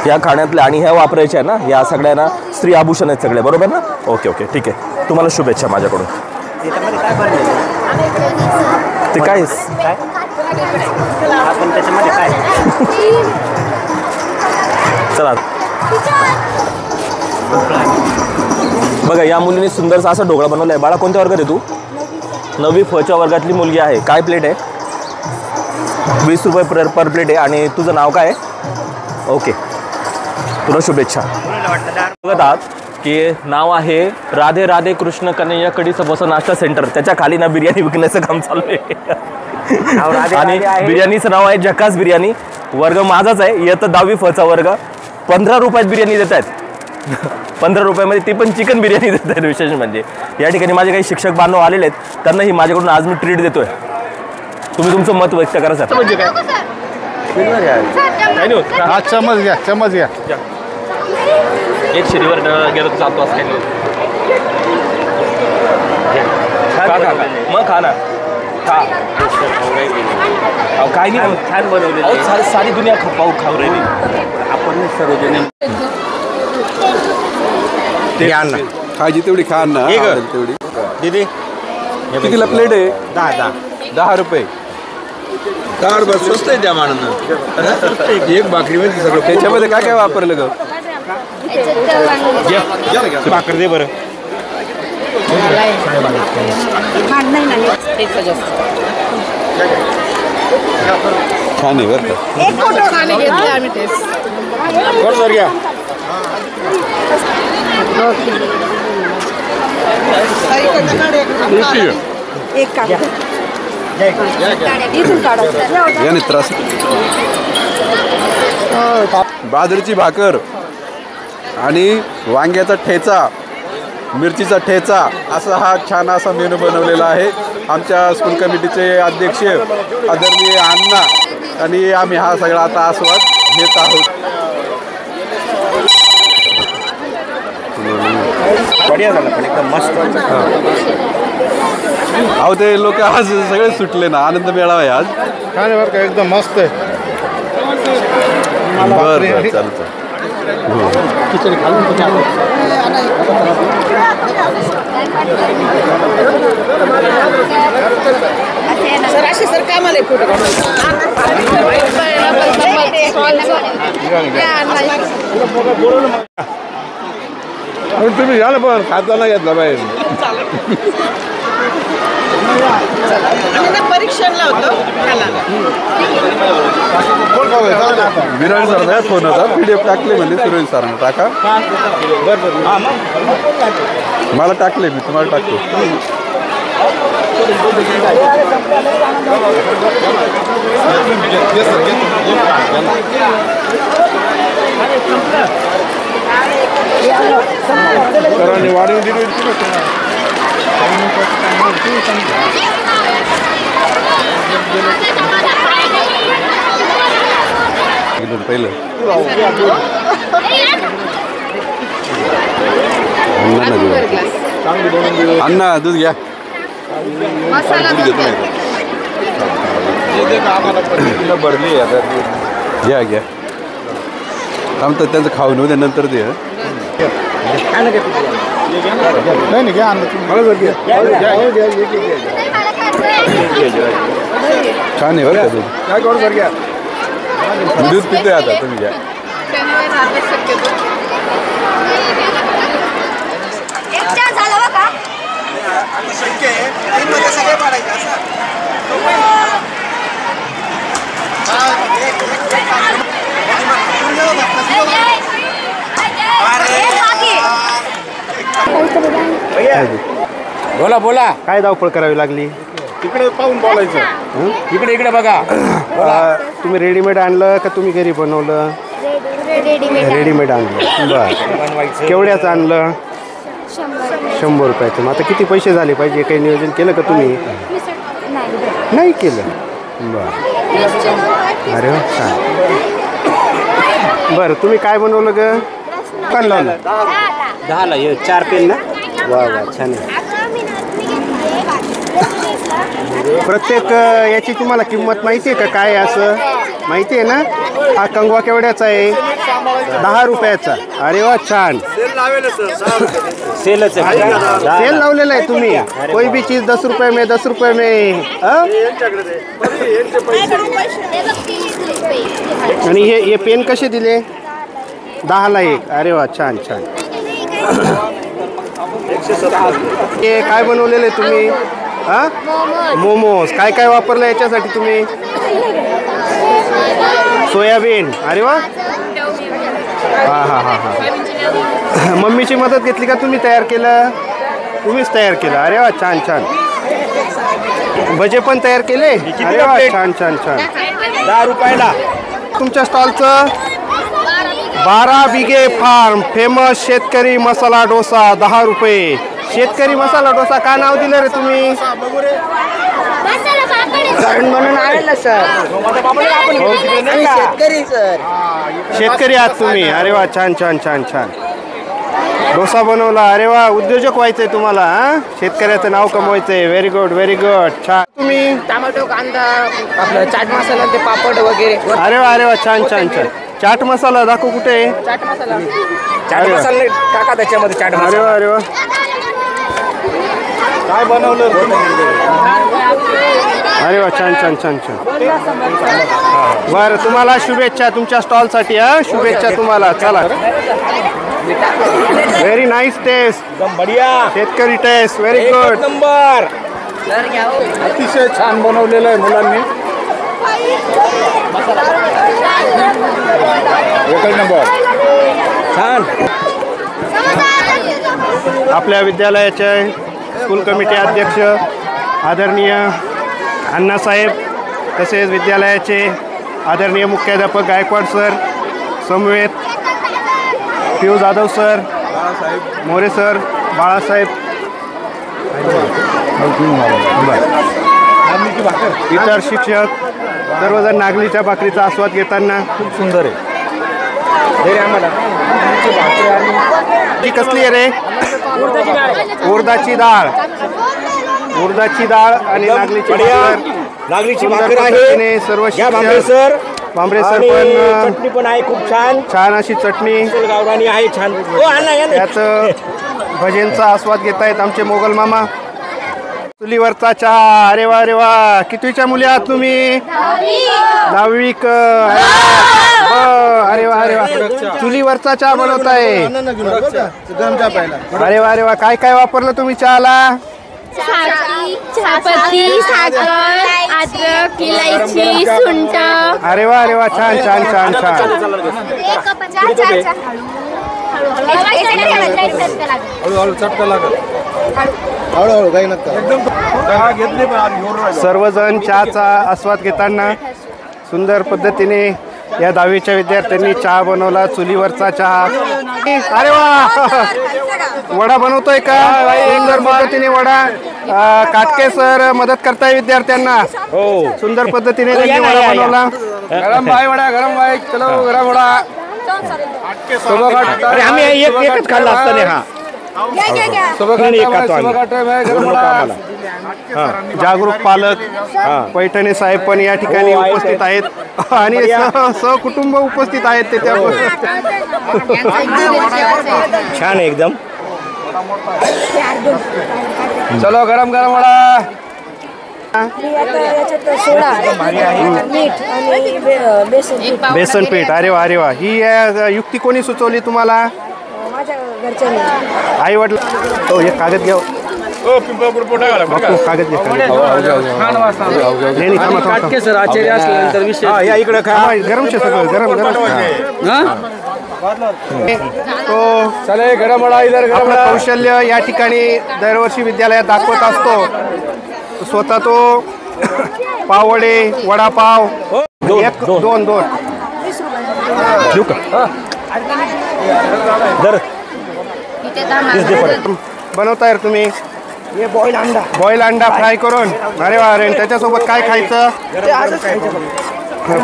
या खाण्यातल्या आणि ह्या वापरायच्या आहे ना? या सगळ्यांना स्त्री आभूषण आहेत सगळे, बरोबर ना? ओके ओके, ठीक आहे, तुम्हाला शुभेच्छा माझ्याकडून. ते काय चला बघा, या मुलीने सुंदरसा असा ढोकळा बनवला आहे. बाळा, कोणत्या वर्गात आहे तू? 9वी फ वर्गातली मुलगी आहे. काय प्लेट आहे? 20 रुपये पर प्लेट आहे. आणि तुझं नाव काय आहे? ओके, तुला शुभेच्छा. बघत आहात की नाव आहे राधे राधे कृष्ण कन्हैया कढी समोसा नाश्ता सेंटर. त्याच्या खाली ना बिर्याणी विकण्याचं काम चालू आहे. आणि बिर्याणीचं नाव आहे झकास बिर्याणी. वर्ग माझाच आहे, इयत्ता 10वी फ वर्ग. 15 रुपयात बिर्याणी देत आहेत. 15 रुपयामध्ये ती पण चिकन बिर्याणी देत आहेत. विशेष म्हणजे या ठिकाणी माझे काही शिक्षक बांधव आलेले आहेत, त्यांनाही माझ्याकडून आज मी ट्रीट देतोय. तुम्ही तुमचं मत व्यक्त करा सर. म्हणजे काय नाही होत. हा, चमच घ्या, चमच घ्या. एक शिरीवर गेलो तर चालतो असं काही नाही. मग खा ना, खा. काय नाही, छान बनवले. सारी दुनिया पाऊ खाऊ राहिली. आपण सर्वजण ते आण ना, खायची तेवढी खा ना. तेवढी दीदी कितीला प्लेट आहे? 10 रुपये. 10 रुपये स्वस्त आहे त्या मानानं. एक भाकरीमध्ये सगळं. त्याच्यामध्ये काय काय वापरलं ग? भाकर दे बरं. छान आहे बरं का? याने त्रास. बाजरीची भाकर आणि वांग्याचा ठेचा, मिरचीचा ठेचा, असा हा छान असा मेनू बनवलेला आहे. आमच्या स्कूल कमिटीचे अध्यक्ष आदरणीय अण्णा आणि आम्ही हा सगळा आता आस्वाद घेत आहोत. बढिया झाला पण एकदम मस्त. अहो ते लोक आज सगळे सुटले ना, आनंद मेळावा आहे आज. काय बरं का, एकदम मस्त आहे. बरं चालतं. खिचडी खालून सर अशी सर काय मला फोटो तुम्ही झालं पण खाताना घेतला पाहिजे. परीक्षणला होतो विराट सरांचा फोन होता, PDF टाकले म्हणजे सुरेश सरांना टाका. मला टाकले, मी तुम्हाला टाकतो. सरांनी वाढवून दिली. पहिलं अण्णा दूध घ्या दूध घेतो नाही भरली घ्या घ्या थांबतात त्यांचं खाऊन होऊ द्या नंतर दे नाही घ्या छान आहे बरं दूध दूध पितोय आता तुम्ही घ्या बोला बोला काय धावपळ करावी लागली तिकडे पाहून बोलायचं इकडे इकडे बघा तुम्ही रेडीमेड आणलं का तुम्ही घरी बनवलं रेडीमेड आणलं बरं केवढ्याचं आणलं 100 रुपयाचं मग आता किती पैसे झाले पाहिजे काही नियोजन केलं का तुम्ही नाही केलं बरं अरे वा छान बरं तुम्ही काय बनवलं ग काय लावलं 10ला 4 पेन ना वा वा छान आहे प्रत्येक याची तुम्हाला किंमत माहिती आहे का काय असं माहिती आहे ना हा कंगवा केवढ्याचा आहे 10 रुपयाचा अरे वा छान सेलच सेल लावलेला आहे तुम्ही कोई भी चीज 10 रुपये में 10 रुपये में आणि हे पेन कसे दिले 10ला 1 अरे वा छान छान हे काय बनवलेलं आहे तुम्ही मोमोज काय काय वापरलं याच्यासाठी तुम्ही सोयाबीन अरे वा हां हां हां हां मम्मीची मदत घेतली का तुम्ही तयार केलं तुम्हीच तयार केलं अरे वा छान छान भजे पण तयार केले अरे वा छान छान छान 10 रुपयाला तुमच्या स्टॉलचं 12 बिघे फार्म फेमस शेतकरी मसाला डोसा 10 रुपये शेतकरी मसाला डोसा का नाव दिलं रे तुम्ही म्हणून आलेलं सर शेतकरी आहात तुम्ही अरे वा छान छान छान छान डोसा बनवला अरे वा उद्योजक व्हायचंय तुम्हाला शेतकऱ्याचं नाव कमवायचंय व्हेरी गुड छान तुम्ही टोमॅटो कांदा आपलं चाट मसाला ते पापड वगैरे अरे वा छान छान छान चाट मसाला दाखव कुठे चाट मसाला टाका त्याच्यामध्ये चाट मसाला अरे वा काय बनवलं अरे वा छान छान छान छान बरं तुम्हाला शुभेच्छा तुमच्या स्टॉलसाठी शुभेच्छा तुम्हाला चला व्हेरी नाईस टेस्ट एकदम बढिया शेतकरी टेस्ट व्हेरी गुड नंबर अतिशय छान बनवलेलं आहे मुलांनी एकच नंबर छान आपल्या विद्यालयाचे स्कूल कमिटी अध्यक्ष आदरणीय अण्णासाहेब तसेच विद्यालयाचे आदरणीय मुख्याध्यापक गायकवाड सर समवेत पियू जाधव सर मोरे सर बाळासाहेब इतर शिक्षक सर्वजण नागलीच्या भाकरीचा आस्वाद घेताना खूप सुंदर आहे आम्हाला ती कसली आहे रे उडदाची डाळ आणि नागलीची भाकर आहे सर्व शिक्षक भांबरे सर पण आहे खूप छान अशी चटणी गावरानी आहे छान त्याचं भजनचा आस्वाद घेत आहेत आमचे मोगल मामा चुलीवरचा चहा अरे वा कितवीच्या मुली आहात तुम्ही 10वी अरे वा चुलीवरचा चहा बनवताय अरे वा काय वापरलं तुम्ही चहाला चहापत्ती साखर अद्रक इलायची सुंठ अरे वा छान हळूहळू चटका लागल हळूहळू काही नका सर्वजण चहाचा आस्वाद घेताना सुंदर पद्धतीने या 10वीच्या विद्यार्थ्यांनी चहा बनवला, चुलीवरचा चहा. अरे वा, वडा बनवतोय का? सुंदर पद्धतीने वडा. काटके सर मदत करताय विद्यार्थ्यांना. हो, सुंदर पद्धतीने त्यांनी वडा बनवला. गरम भाई वडा, गरम भाई, चलो गरम वडा. अरे आम्ही एकच खाल्ला असताना. हा जागरूक पालक पैठणे साहेब पण या ठिकाणी उपस्थित आहेत आणि सहकुटुंब उपस्थित आहेत त्याच्यावर. छान आहे एकदम. चलो गरम गरम वडा. बेसन पीठ. अरे वा, अरे वा. ही युक्ती कोणी सुचवली तुम्हाला? आई वडील. हो, एक कागद घ्या. कागद घ्या. इकडे काय गरम सगळं गरम गरम. तो चले गरम वडा इधर. आपलं कौशल्य या ठिकाणी दरवर्षी विद्यालयात दाखवत असतो. स्वतः तो पाववडे, वडापाव दोन बनवताय तुम्ही. बॉईल अंडा फ्राय करून. अरे वा, अरे त्याच्यासोबत काय खायचं?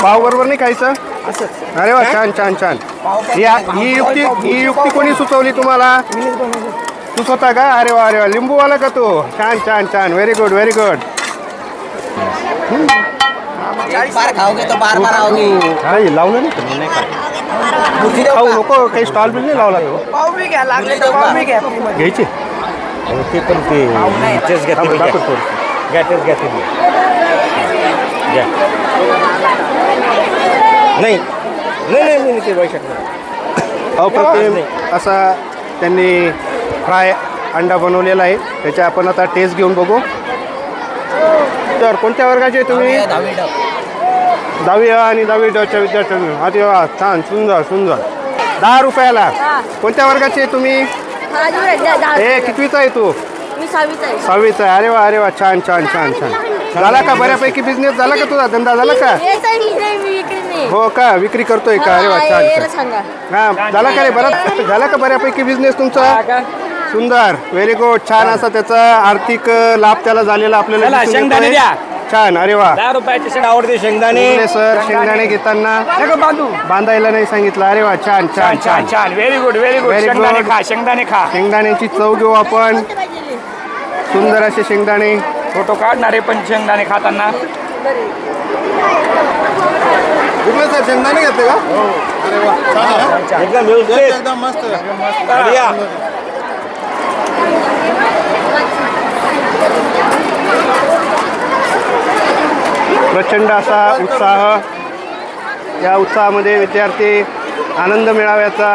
पाव बरोबर नाही खायचं? अरे वा, छान छान छान. ही युक्ती कोणी सुचवली तुम्हाला? तू स्वतः का? अरे वा, अरे वा. लिंबूवाला का तू? छान छान छान. Very good, very good. लावलं नाही खाऊ नको. काही स्टॉल बिल नाही लावला घ्यायची. ते पण ते नाही ते अप्रतिम असा त्यांनी फ्राय अंडा बनवलेला आहे. त्याच्या आपण आता टेस्ट घेऊन बघू. तर कोणत्या वर्गाचे तुम्ही? 10वी आणि 10वीच्या विद्यार्थ्यांनी. अरे वा, छान, सुंदर सुंदर. 10 रुपयाला. कोणत्या वर्गाचे तुम्ही? हे कितवीचा आहे तू? 6वीचा आहे. अरे वा, अरे वा, छान छान छान छान. झाला का बऱ्यापैकी बिझनेस? झाला का तुझा धंदा? झाला का? हो का, विक्री करतोय का? अरे वा, छान. हा, झाला का रे? बरं झाला का बऱ्यापैकी बिझनेस तुमचा? सुंदर, व्हेरी गुड. छान असा त्याचा आर्थिक लाभ त्याला झालेला आपल्याला. शेंगदाणे द्या. छान. अरे वा, 10 रुपयाचे आवडते शेंगदाणे. सर शेंगदाणे घेताना बांधायला नाही सांगितलं. अरे वा, छान छान छान छान. Very good, very good. शेंगदाणे खा, शेंगदाणे खा. शेंगदाण्याची चव घेऊ आपण. सुंदर असे शेंगदाणे. फोटो काढणारे पण शेंगदाणे खाताना. सर शेंगदाणे घेते का? अरे वा, एकदम व्यवस्थित, एकदम मस्त. प्रचंड असा उत्साह. या उत्साहामध्ये विद्यार्थी आनंद मेळाव्याचा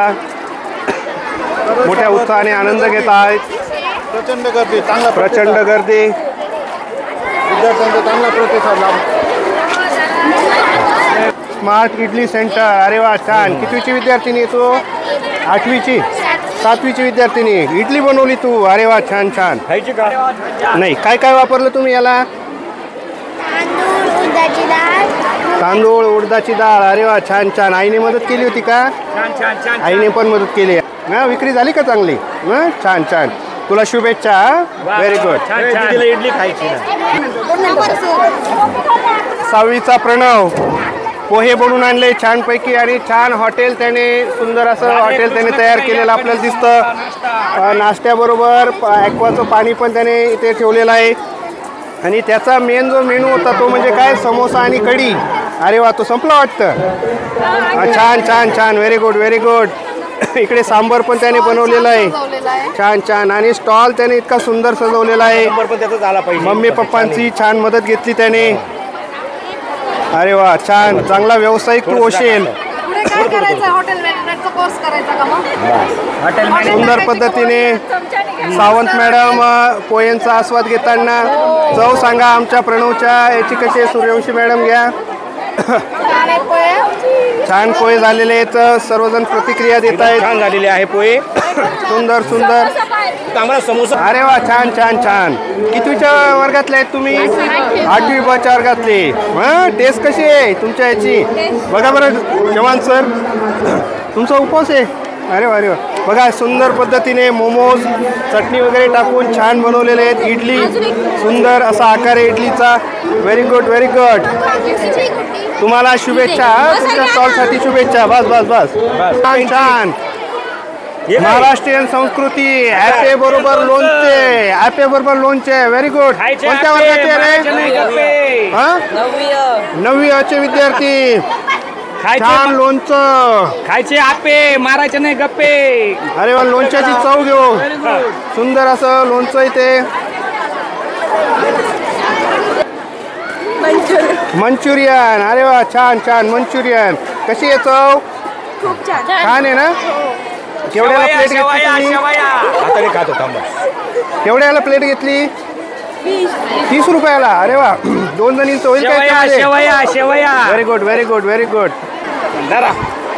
मोठ्या उत्साहाने आनंद घेत आहेत. प्रचंड गर्दी. प्रचंड गर्दी. विद्यार्थ्यांचा चांगला प्रतिसाद लाभ. Smart idli centre. अरे वा, छान. कितवीची विद्यार्थिनी तू? 8वीची. 7वीची विद्यार्थिनी. इडली बनवली तू. अरे वा, छान छान. खायची का? नाही, काय काय वापरलं तुम्ही याला? तांदूळ, उडदाची डाळ. अरे वा, छान छान. आईने मदत केली होती का? आईने पण मदत केली. ना, विक्री झाली का चांगली? छान छान. तुला शुभेच्छा. Very good. इडली खायची. 6वीचा प्रणव पोहे बनवून आणले छानपैकी आणि छान हॉटेल त्याने सुंदर असं हॉटेल त्याने तयार केलेलं आपल्याला दिसतं. नाश्त्याबरोबर ॲक्वाचं पाणी पण त्याने इथे ठेवलेलं आहे. आणि त्याचा मेन जो मेनू होता तो म्हणजे काय? समोसा आणि कढी. अरे वा, तो संपला वाटतं. छान छान छान. Very good, very good. इकडे सांबर पण त्याने बनवलेला आहे. छान छान. आणि स्टॉल त्याने इतका सुंदर सजवलेला आहे. मम्मी पप्पांची छान मदत घेतली त्याने. अरे वा, छान. चांगला व्यावसायिक तू होशील. सुंदर पद्धतीने सावंत मॅडम पोह्यांचा आस्वाद घेताना. चव सांगा आमच्या प्रणवच्या. याची कशी आहे सूर्यवंशी मॅडम? घ्या. छान पोहे झालेले आहेत. सर्वजण प्रतिक्रिया देत आहेत. छान झालेले आहे पोहे. सुंदर सुंदर. अरे वा, छान छान छान. कितवीच्या वर्गातले आहेत तुम्ही? 8वी ब च्या वर्गातले. टेस्ट कशी आहे तुमच्या याची? बघा बरं जवान सर, तुमचा उपवास आहे. अरे वा, अरे वा. बघा सुंदर पद्धतीने मोमोज चटणी वगैरे टाकून छान बनवलेले आहेत. इडली सुंदर असा आकार आहे इडलीचा. Very good, very good. तुम्हाला शुभेच्छा. तुमच्या स्टॉलसाठी शुभेच्छा. बस बस बस. छान छान. महाराष्ट्रीयन संस्कृती. ॲपे बरोबर लोणचे, ॲपे बरोबर लोणचे. Very good. कोणत्या वर्गाचे रे? 9वी चे विद्यार्थी. छान लोणचं खायचे, आपे मारायचे नाही गप्पे. अरे वा, लोणच्याची चव घेऊ. सुंदर असं लोणचं इथे. मंचुरियन. अरे वा, छान छान मंचुरियन. कशी आहे चव? खूप छान. छान आहे ना? केवढ्याला प्लेट घेतली तुम्ही? केवढ्याला प्लेट घेतली? 30 रुपयाला. अरे वा, 2 जणींचं होईल काय? Very good, very good, very good.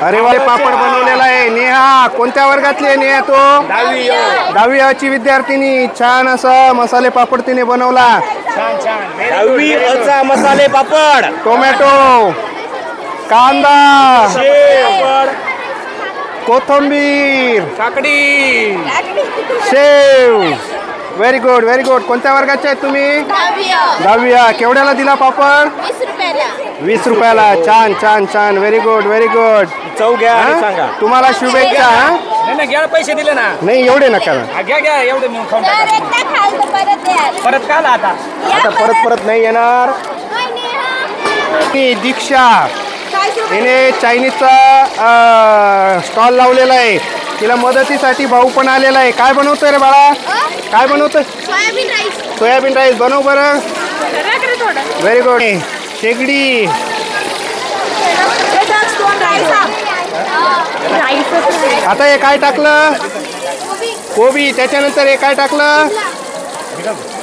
अरे वा, पापड बनवलेला आहे. नेहा कोणत्या वर्गातली आहे? नेहा तो 10वी ची विद्यार्थिनी. छान असा मसाले पापड तिने बनवला. 10वी चा मसाले पापड. टोमॅटो, कांदा, कोथिंबीर, काकडी, शेव. Very good, very good. कोणत्या वर्गाचे आहेत तुम्ही? 10वी. केवढ्याला दिला पापड? 20 रुपयाला. छान छान छान. Very good, very good. चव घ्या आणि सांगा. तुम्हाला शुभेच्छा. नाही घ्या, पैसे दिले ना. नाही एवढे नका. घ्या घ्या, एवढे मी खाऊन परत का आता? आता परत नाही येणार. दीक्षा तिने चायनीजचा स्टॉल लावलेला आहे. तिला मदतीसाठी भाऊ पण आलेला आहे. काय बनवतोय रे बाळा? काय बनवतोय? Soybean rice. बनव बरं. Very good. शेगडी. आता हे काय टाकलं? कोबी. त्याच्यानंतर हे काय टाकलं?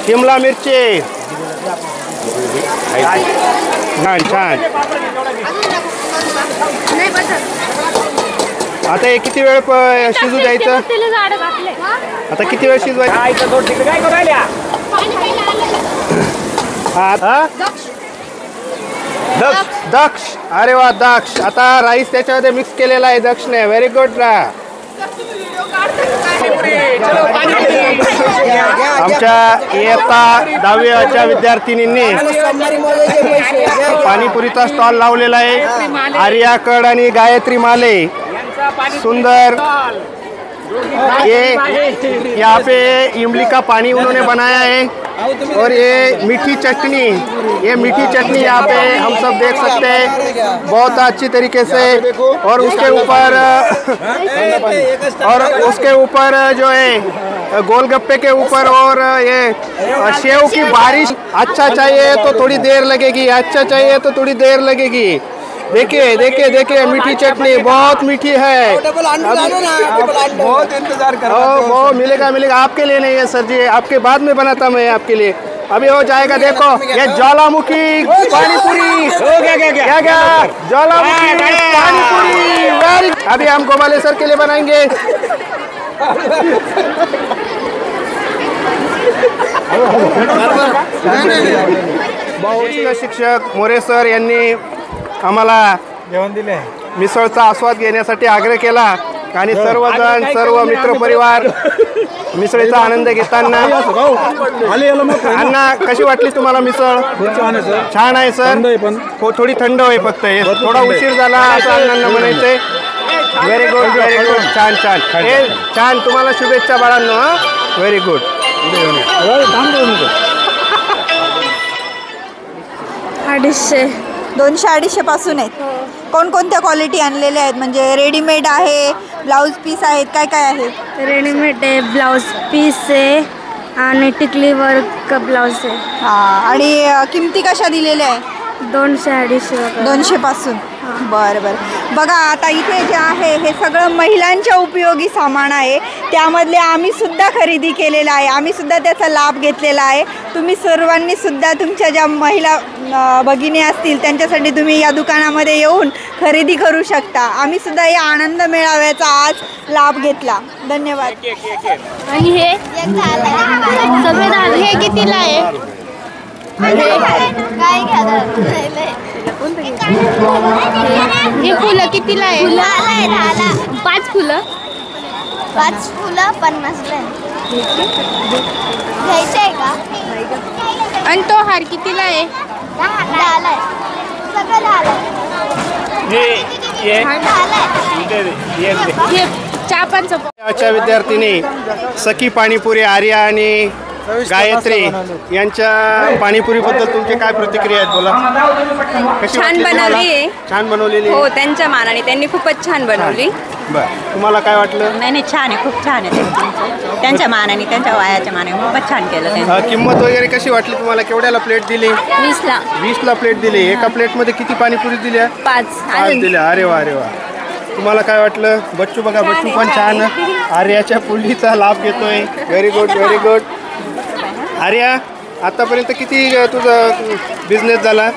शिमला मिरची. छान छान. आता हे किती वेळ शिजू द्यायचं? आता किती वेळ शिजवायचं? दक्ष. अरे वा, दक्ष. आता राईस त्याच्यामध्ये मिक्स केलेला आहे दक्षने. Very good. आमच्या इयत्ता 10वीच्या विद्यार्थिनींनी पाणीपुरीचा स्टॉल लावलेला आहे. आर्या कड आणि गायत्री माले. सुंदर. ये यहाँ पे इमली का पानी उन्होंने बनाया है और ये मीठी चटनी. ये मीठी चटनी यहाँ पे हम सब देख सकते हैं बहुत अच्छी तरीके से. और उसके ऊपर जो है गोलगप्पे के ऊपर और ये सेव की बारिश. अच्छा चाहिए तो थोड़ी देर लगेगी, अच्छा चाहिए तो थोड़ी देर लगेगी. देखिए देखिए देखिए, मीठी चटनी बहुत मीठी है. बहुत इंतजार कर वो मिलेगा मिलेगा. आपके लिए नहीं है सर जी, आपके बाद में बनाता मैं आपके लिए. अभी हो जाएगा. देखो ये ज्वालामुखी पानीपुरी. क्या क्या ज्वालामुखी पानीपुरी. अभी हम गोपाले सर के लिए बनाएंगे. बहुशिक्षक शिक्षक मोरे सर यांनी आम्हाला जेवण दिले. मिसळचा आस्वाद घेण्यासाठी आग्रह केला आणि सर्वजण सर्व मित्रपरिवार मिसळीचा आनंद घेताना. अण्णा कशी वाटली तुम्हाला मिसळ? छान आहे सर. थोडी थंड आहे फक्त. थोडा उशीर झाला असं अण्णांना म्हणायचंय. Very good, very good. छान छान. हे छान. तुम्हाला शुभेच्छा बाळांनो. Very good. 200-250 पासून आहेत. कोणकोणत्या क्वालिटी आणलेल्या आहेत? म्हणजे रेडीमेड आहे, ब्लाऊज पीस आहेत, काय काय आहे? रेडीमेड आहे, ब्लाऊज पीस आहे आणि टिकली वर्क ब्लाऊज आहे. हां. आणि किमती कशा दिलेल्या आहे? 200-250 200 पासून. बरं बरं. बघा आता इथे जे आहे हे सगळं महिलांच्या उपयोगी सामान आहे. त्यामधले आम्हीसुद्धा खरेदी केलेलं आहे. आम्हीसुद्धा त्याचा लाभ घेतलेला आहे. तुम्ही सर्वांनी सुद्धा तुमच्या ज्या महिला भगिनी असतील त्यांच्यासाठी तुम्ही या दुकानामध्ये येऊन खरेदी करू शकता. आम्हीसुद्धा या आनंद मेळाव्याचा आज लाभ घेतला. धन्यवाद. आणि हे सफेद हे कितीला आहे? हे फुलं कितीला आहे? 5 फुलं 50ला घ्यायचं आहे का? आणि तो हार कितीला आहे? 10ला आहे. सगळं 10ला हे चहा पण आजच्या विद्यार्थिनी सखी पाणीपुरी आर्या आणि गायत्री यांच्या पाणीपुरीबद्दल तुमची काय प्रतिक्रिया आहेत बोला. छान बनवली आहे. छान बनवलेली हो त्यांच्या मानाने त्यांनी खूपच छान बनवली. बरं तुम्हाला काय वाटलं? नाही छान आहे खूप छान आहे. त्यांच्या मानाने त्यांच्या वयाच्या मानाने खूपच छान केलं. किंमत वगैरे कशी वाटली तुम्हाला? केवढ्याला प्लेट दिली? 20ला प्लेट दिली. एका प्लेटमध्ये किती पाणीपुरी दिल्या? 5 दिल्या. अरे वा अरे वा. तुम्हाला काय वाटलं? बच्चू बघा बच्चू पण छान आर्याच्या पुलीचा लाभ घेतोय. Very good very good. Arya आतापर्यंत किती तुझा बिझनेस झाला?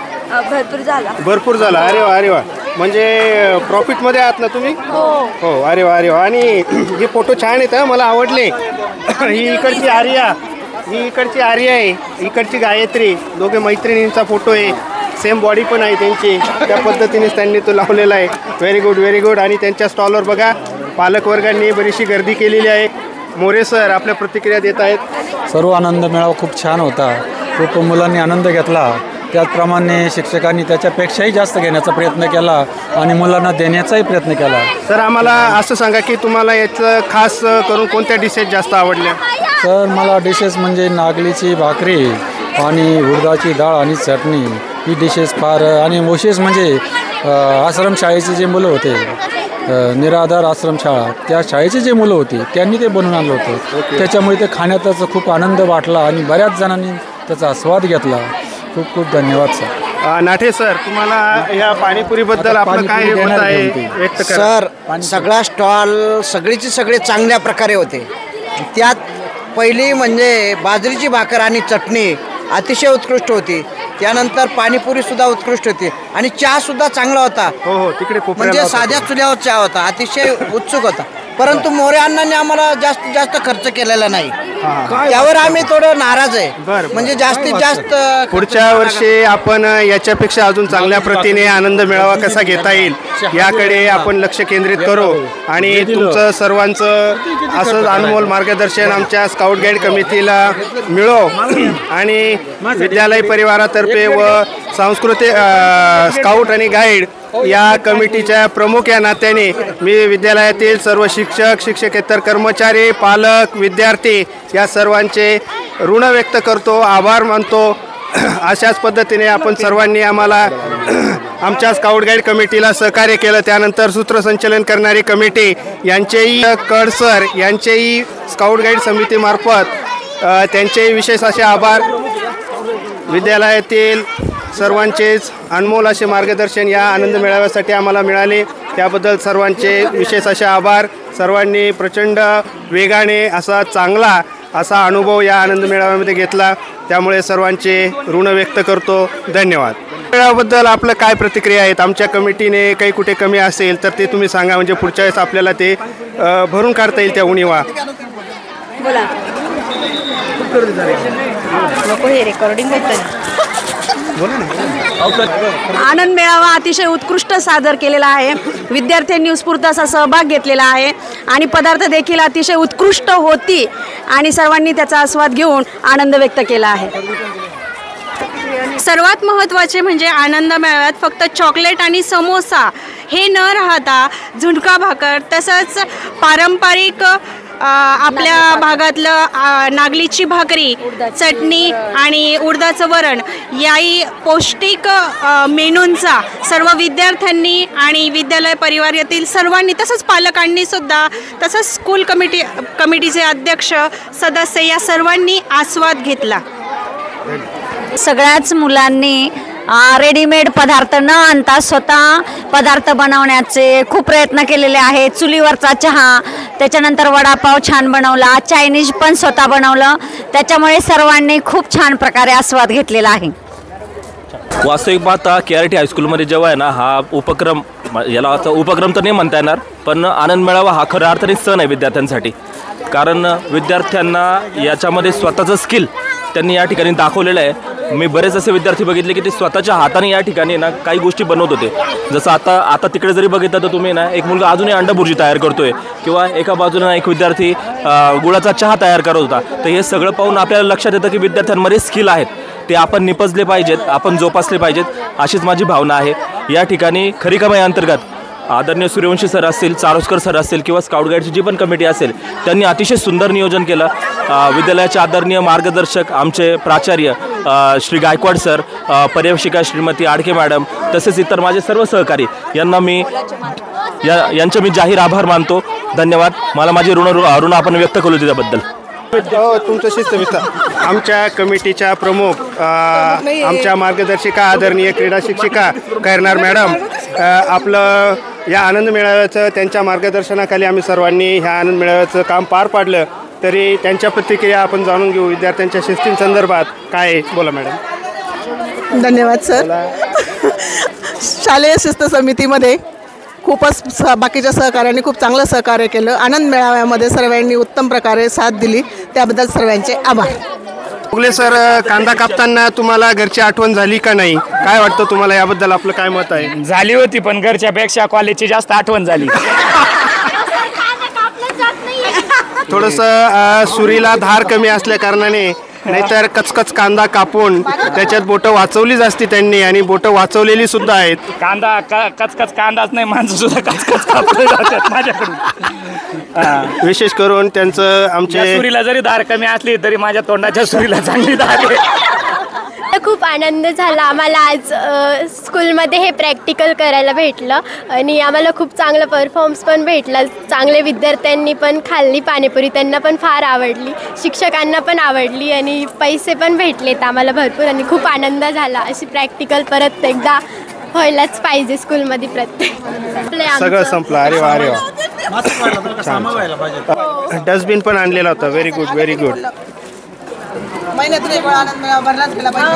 भरपूर झाला. अरे वा अरे वा. म्हणजे प्रॉफिटमध्ये आहात ना तुम्ही? हो अरे वा अरे वा. आणि हे फोटो छान आहेत मला आवडले. ही इकडची आर्या आहे, इकडची गायत्री. दोघे मैत्रिणींचा फोटो आहे. सेम बॉडी पण आहे त्यांची. त्या पद्धतीनेच त्यांनी तो लावलेला आहे. Very good very good. आणि त्यांच्या स्टॉलवर बघा पालकवर्गांनी बरीचशी गर्दी केलेली आहे. मोरे सर आपल्या प्रतिक्रिया देत आहेत. सर्व आनंद मेळावा खूप छान होता. खूप मुलांनी आनंद घेतला. त्याचप्रमाणे शिक्षकांनी त्याच्यापेक्षाही जास्त घेण्याचा प्रयत्न केला आणि मुलांना देण्याचाही प्रयत्न केला. सर आम्हाला असं सांगा की तुम्हाला याचं खास करून कोणत्या डिशेस जास्त आवडल्या? सर मला डिशेस म्हणजे नागलीची भाकरी आणि उडदाची डाळ आणि चटणी ही डिशेस फार. आणि विशेष म्हणजे आश्रमशाळेची जे मुलं होते निराधार आश्रमशाळा त्या शाळेची जे मुलं होती त्यांनी ते बनवून आणलं होतं. त्याच्यामुळे ते खाण्याचाच खूप आनंद वाटला आणि बऱ्याच जणांनी त्याचा आस्वाद घेतला. खूप खूप धन्यवाद सर. नाठे सर तुम्हाला या पाणीपुरीबद्दल आपलं काय मत आहे व्यक्त करा. सर सगळा स्टॉल सगळीचे सगळे चांगल्या प्रकारे होते. त्यात पहिली म्हणजे बाजरीची भाकर आणि चटणी अतिशय उत्कृष्ट होती. त्यानंतर पाणीपुरीसुद्धा उत्कृष्ट होती आणि चहासुद्धा चांगला होता. हो तिकडे म्हणजे साध्या चुल्यावर चहा होता. अतिशय उत्सुक होता. परंतु मोरे अण्णांनी आम्हाला जास्तीत जास्त खर्च केलेला नाही. त्यावर आम्ही थोडं नाराज आहे. म्हणजे जास्तीत जास्त पुढच्या वर्षी आपण याच्यापेक्षा अजून चांगल्या प्रतीने आनंद मेळावा कसा घेता येईल याकडे आपण लक्ष केंद्रित करू. आणि तुमचं सर्वांचं असंच अनमोल मार्गदर्शन आमच्या स्काउट गाईड कमिटीला मिळो. आणि विद्यालय परिवारातर्फे व सांस्कृतिक स्काउट आणि गाईड या कमिटीच्या प्रमुख या नात्याने मी विद्यालयातील सर्व शिक्षक शिक्षकेतर कर्मचारी पालक विद्यार्थी या सर्वांचे ऋण व्यक्त करतो. आभार मानतो. अशाच पद्धतीने आपण सर्वांनी आम्हाला आमच्या स्काउट गाईड कमिटीला सहकार्य केलं. त्यानंतर सूत्रसंचलन करणारी कमिटी यांचेही कडसर यांचेही स्काउट गाईड समितीमार्फत त्यांचेही विशेष असे आभार. विद्यालयातील सर्वांचेच अनमोल असे मार्गदर्शन या आनंद मेळाव्यासाठी आम्हाला मिळाले. त्याबद्दल सर्वांचे विशेष असे आभार. सर्वांनी प्रचंड वेगाने असा चांगला असा अनुभव या आनंद मेळाव्यामध्ये घेतला. त्यामुळे सर्वांचे ऋण व्यक्त करतो. धन्यवाद. मेळाव्याबद्दल आपलं काय प्रतिक्रिया आहेत? आमच्या कमिटीने काही कुठे कमी असेल तर ते तुम्ही सांगा. म्हणजे पुढच्या वेळेस आपल्याला ते भरून काढता येईल त्या उणीवा. बोला नको हे रेकॉर्डिंग होतं. आनंद मेळावा अतिशय उत्कृष्ट सादर केलेला आहे. विद्यार्थ्यांनी उत्स्फूर्त असा सहभाग घेतलेला आहे आणि पदार्थ देखील अतिशय उत्कृष्ट होती आणि सर्वांनी त्याचा आस्वाद घेऊन आनंद व्यक्त केला आहे. सर्वात महत्त्वाचे म्हणजे आनंद मेळाव्यात फक्त चॉकलेट आणि समोसा हे न राहता झुणका भाकर तसंच पारंपरिक आपल्या भागातलं नागलीची भाकरी चटणी आणि उडदाचं वरण याही पौष्टिक मेनूंचा सर्व विद्यार्थ्यांनी आणि विद्यालय परिवार यातील सर्वांनी तसंच पालकांनी सुद्धा तसंच स्कूल कमिटीचे अध्यक्ष सदस्य या सर्वांनी आस्वाद घेतला. सगळ्याच मुलांनी रेडीमेड पदार्थ न आणता स्वतः पदार्थ बनवण्याचे खूप प्रयत्न केलेले आहेत. चुलीवरचा चहा, त्याच्यानंतर वडापाव छान बनवला, चायनीज पण स्वतः बनवलं. त्याच्यामुळे सर्वांनी खूप छान प्रकारे आस्वाद घेतलेला आहे. वास्तविक पाहता KRT हायस्कूलमध्ये जेव्हा आहे ना हा उपक्रम, याला आता उपक्रम तर नाही म्हणता येणार, पण आनंद मेळावा हा खऱ्या अर्थाने सण आहे विद्यार्थ्यांसाठी. कारण विद्यार्थ्यांना याच्यामध्ये स्वतःचं स्किल त्यांनी या ठिकाणी दाखवलेलं आहे. मी बरेच असे विद्यार्थी बघितले की ते स्वतःच्या हाताने या ठिकाणी ना काही गोष्टी बनवत होते. जसं आता तिकडे जरी बघितलं तर तुम्ही ना एक मुलगा अजूनही अंडभुर्जी तयार करतोय, किंवा एका बाजूला एक विद्यार्थी गुळाचा चहा तयार करत होता. तर हे सगळं पाहून आपल्याला लक्षात येतं की विद्यार्थ्यांमध्ये स्किल आहेत, ते आपण निपजले पाहिजेत, आपण जोपासले पाहिजेत, अशीच माझी भावना आहे. या ठिकाणी खरी कमाई अंतर्गत आदरणीय सूर्यवंशी सर असतील, चारोस्कर सर असतील, किंवा स्काउट गाईडची जी पण कमिटी असेल त्यांनी अतिशय सुंदर नियोजन केलं. विद्यालयाचे आदरणीय मार्गदर्शक आमचे प्राचार्य श्री गायकवाड सर, पर्यवेक्षिका श्रीमती आडके मॅडम, तसेच इतर माझे सर्व सहकारी यांचे मी जाहीर आभार मानतो. धन्यवाद. मला माझी ऋण आपण व्यक्त करू त्याबद्दल. तुमच्याशीच सविस्तर. आमच्या कमिटीच्या प्रमुख आमच्या मार्गदर्शिका आदरणीय क्रीडा शिक्षिका कैरनार मॅडम, आपलं या आनंद मेळाव्याचं त्यांच्या मार्गदर्शनाखाली आम्ही सर्वांनी ह्या आनंद मेळाव्याचं काम पार पाडलं. तरी त्यांच्या प्रतिक्रिया आपण जाणून घेऊ विद्यार्थ्यांच्या शिस्तींसंदर्भात. काय बोला मॅडम. धन्यवाद सर. शालेय शिस्त समितीमध्ये खूपच बाकीच्या सहकार्याने खूप चांगलं सहकार्य केलं. आनंद मेळाव्यामध्ये सर्वांनी उत्तम प्रकारे साथ दिली, त्याबद्दल सर्वांचे आभार. उगले सर, कांदा कापताना तुम्हाला घरची आठवण झाली का नाही? काय वाटतं तुम्हाला याबद्दल, आपलं काय मत आहे? झाली होती, पण घरच्यापेक्षा कॉलेजची जास्त आठवण झाली. थोडंसं सुरीला धार कमी असल्या कारणाने, नाहीतर कचकच कांदा कापून त्याच्यात बोटं वाचवलीच असती त्यांनी, आणि बोटं वाचवलेली सुद्धा आहेत. कांदा कचकच कांदाच नाही, माणसं सुद्धा कचकच कापले जातात माझ्याकडून. विशेष करून त्यांचं आमच्या सुरीला जरी धार कमी असली तरी माझ्या तोंडाच्या सुरीला चांगली धार आहे. खूप आनंद झाला आम्हाला आज स्कूलमध्ये हे प्रॅक्टिकल करायला भेटलं, आणि आम्हाला खूप चांगला परफॉर्मन्स पण भेटला. चांगले विद्यार्थ्यांनी पण खाल्ली पाणीपुरी, त्यांना पण फार आवडली, शिक्षकांना पण आवडली, आणि पैसे पण भेटलेत आम्हाला भरपूर, आणि खूप आनंद झाला. अशी प्रॅक्टिकल परत एकदा व्हायलाच पाहिजे स्कूलमध्ये प्रत्येक. सगळं संपलं. अरे वा, अरे वा. डस्टबिन पण आणलेला होता. Very good, very good. महिन्यातून एक वेळा आनंद मेळावा भरलाच गेला पाहिजे.